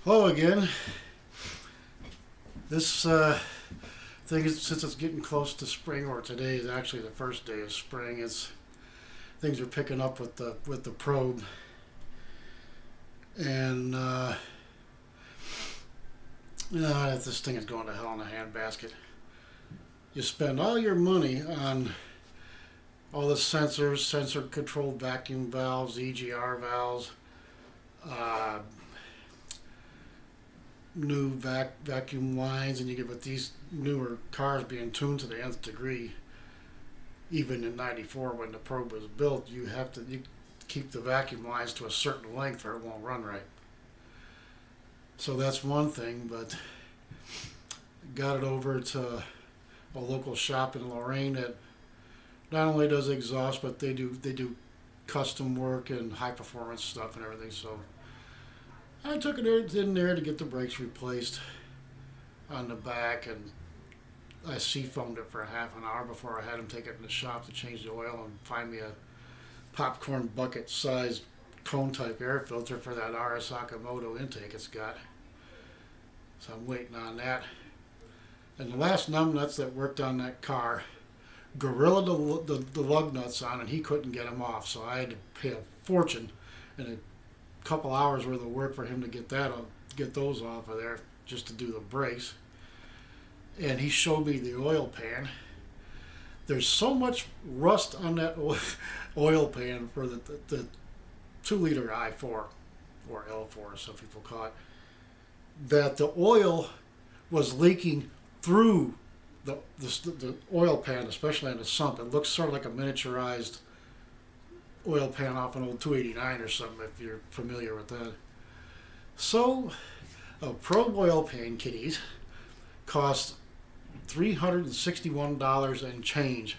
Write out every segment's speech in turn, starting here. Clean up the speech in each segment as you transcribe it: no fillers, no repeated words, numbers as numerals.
Hello again. This thing is, since it's getting close to spring, or today is actually the first day of spring, it's things are picking up with the probe, and this thing is going to hell in a handbasket. You spend all your money on all the sensors, sensor-controlled vacuum valves, EGR valves, uh, new vacuum lines, and you get with these newer cars being tuned to the nth degree. Even in '94, when the probe was built, you keep the vacuum lines to a certain length or it won't run right. So that's one thing, but got it over to a local shop in Lorraine that not only does exhaust, but they do custom work and high performance stuff and everything. So I took it in there to get the brakes replaced on the back, and I seafoamed it for a half an hour before I had him take it in the shop to change the oil and find me a popcorn bucket sized cone type air filter for that RS Akamoto intake it's got. So I'm waiting on that. And the last numbnuts that worked on that car gorilla the lug nuts on, and he couldn't get them off, so I had to pay a fortune and a couple hours worth of work for him to get those off of there just to do the brakes. And he showed me the oil pan. There's so much rust on that oil pan for the 2-liter I4 or L4, as some people call it, that the oil was leaking through the oil pan, especially on the sump. It looks sort of like a miniaturized oil pan off an old 289 or something, if you're familiar with that. So, a probe oil pan, kiddies, cost $361 and change.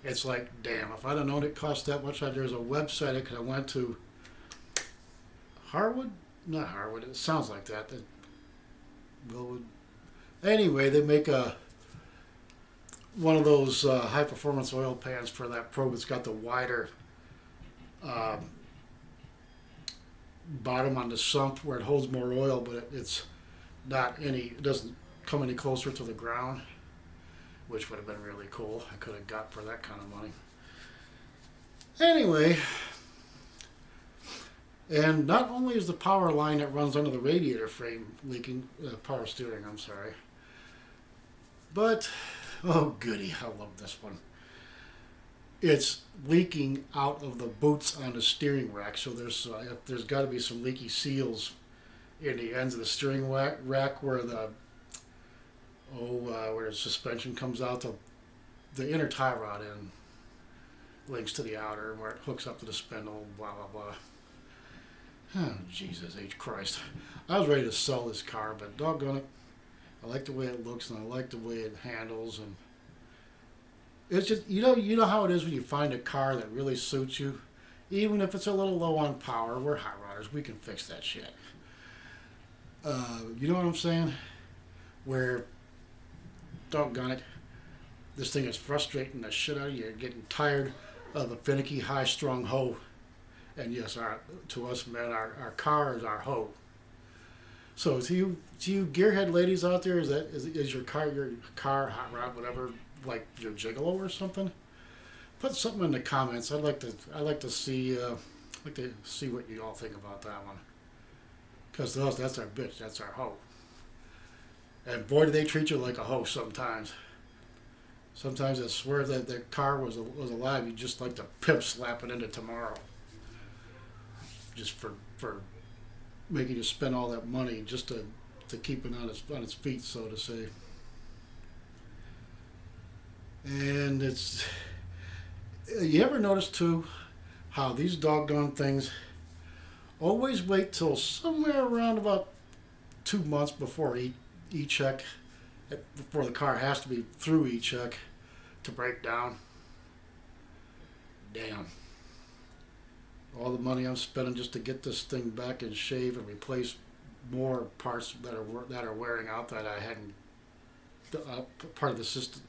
It's like, damn, if I'd have known it cost that much, there's a website I went to. Not Harwood, it sounds like that. Anyway, they make one of those high performance oil pans for that probe. It's got the wider bottom on the sump where it holds more oil, but it doesn't come any closer to the ground, which would have been really cool. I could have got for that kind of money. Anyway, and not only is the power line that runs under the radiator frame leaking, power steering, I'm sorry, but, oh goody, I love this one. It's leaking out of the boots on the steering rack, so there's got to be some leaky seals in the ends of the steering rack where where the suspension comes out. The inner tie rod end links to the outer, where it hooks up to the spindle, blah, blah, blah. Oh, Jesus H. Christ. I was ready to sell this car, but doggone it, I like the way it looks, and I like the way it handles, and it's just, you know how it is when you find a car that really suits you, even if it's a little low on power. We're hot rodders, we can fix that shit. You know what I'm saying? Where, doggone it, this thing is frustrating the shit out of you. You're getting tired of a finicky, high-strung hoe. And yes, to us men, our car is our hoe. So to you gearhead ladies out there, is your car, hot rod, whatever, like your gigolo or something? Put something in the comments. I'd like to see what you all think about that one. Because to us, that's our bitch, that's our hoe. And boy, do they treat you like a hoe sometimes. Sometimes I swear that the car was alive, you just like to pimp slap it into tomorrow. Just for making you spend all that money just to keep it on its feet, so to say. And you ever notice too how these doggone things always wait till somewhere around about 2 months before E-check, before the car has to be through E-check to break down. Damn. All the money I'm spending just to get this thing back in shape and replace more parts that are wearing out that I hadn't part of the system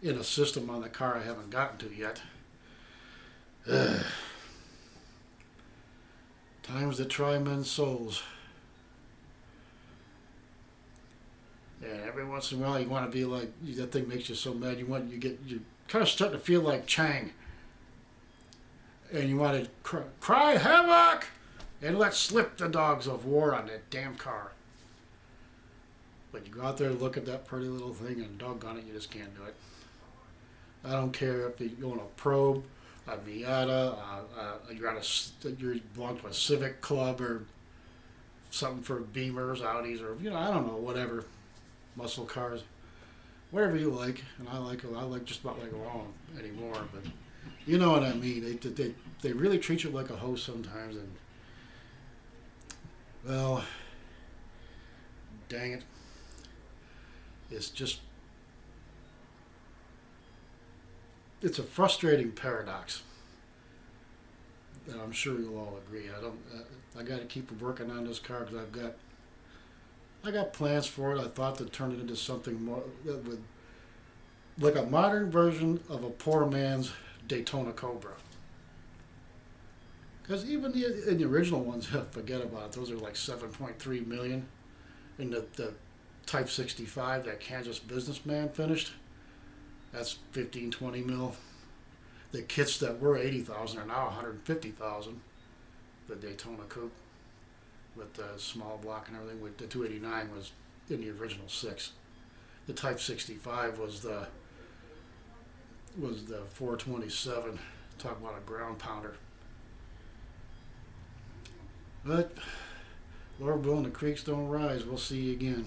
in a system on the car I haven't gotten to yet. Times that try men's souls. once in a while you want to be like, that thing makes you so mad. You kind of starting to feel like Chang, and you want to cry havoc and let slip the dogs of war on that damn car. But you go out there and look at that pretty little thing, and doggone it, you just can't do it. I don't care if you own a Probe, a Miata, you belong to a Civic Club or something for Beamers, Audis, or I don't know, whatever, muscle cars, whatever you like. And I like just about like them all anymore. But you know what I mean. They really treat you like a host sometimes, and well, dang it, it's a frustrating paradox. And I'm sure you'll all agree. I got to keep working on this car because I got plans for it. I thought to turn it into something more that would, like a modern version of a poor man's Daytona Cobra. Because even in the original ones, forget about it. Those are like 7.3 million. And the Type 65 that Kansas businessman finished, that's 15, 20 mil. The kits that were 80,000 are now 150,000. The Daytona Coupe with the small block and everything. With the 289 was in the original 6. The Type 65 was the 427. Talk about a ground pounder. But Lord willing, the creeks don't rise. We'll see you again.